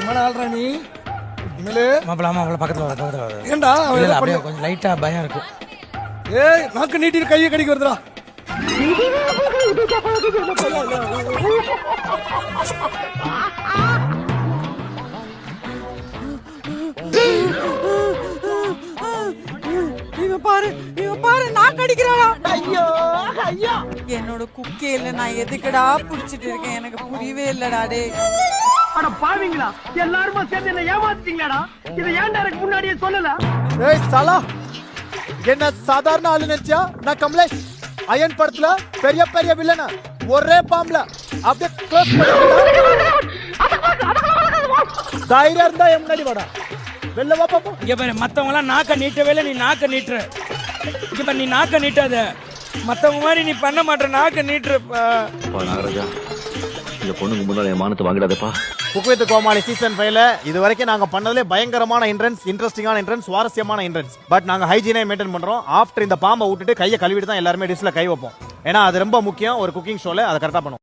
தைரியமான ஆள்றா நீ. இனிமேலு மாப்பிள்ள பக்கத்துல வர ஏண்டா அப்படியே கொஞ்சம் லைட்டா பயம் இருக்கு. ஏய் நாக்கு நீட்டி கையை கடிக்க வருதுடா. இவன் பாரு நான் கடிக்கிறானா. ஐயோ ஐயோ என்னோட குக்கையில நான் எதுக்குடா புடிச்சிட்டு இருக்கேன் எனக்கு புரியவே இல்லடா. டேய் அட பாவீங்களா எல்லாரும் சேர்ந்து என்ன ஏமாத்திட்டீங்களாடா. இத ஏன்டா எனக்கு முன்னாடியே சொல்லல. ஏய் சாலா என்ன சாதாரண ஆளு நினைச்சா? நான் கமலேஷ் அயன் படத்துல பெரிய பெரிய வில்லனா ஒரே பாம்பல அப்படியே க்ளோஸ் பண்ணிட்டா. தைரியம் இருந்தா என் முன்னாடி வாடா. வெளில வா பாப்போம். இங்க பாரு மத்தவங்க எல்லாம் நாக்க நீட்டவே இல்ல, நீ நாக்க நீட்டுற. இங்க பாரு நீ நாக்க நீட்டாத, மத்தவங்க மாதிரி நீ பண்ண மாட்ட, நாக்க நீட்டுறப்பா. நாகராஜா இந்த பொண்ணுக்கு முன்னாடி என் மானத்தை வாங்கிடாதப்பா. குக் வித் கோமாளி சீசன் 5ல இது வரைக்கும் நாங்க பண்ணதுல பயங்கரமான என்ட்ரன்ஸ், இன்ட்ரெஸ்டிங்கான என்ட்ரன்ஸ், சுவாரஸ்யமான என்ட்ரன்ஸ். பட் நாங்க ஹைஜீனை மெயின்டைன் பண்றோம். ஆஃப்டர் இந்த பாம்பை விட்டுட்டு கையை கழுவிட்டு தான் எல்லாருமே டிஷ்ல கை வைப்போம். ஏன்னா அது ரொம்ப முக்கியம் ஒரு குக்கிங் ஷோல, அதை கரெக்டா பண்ணுவோம்.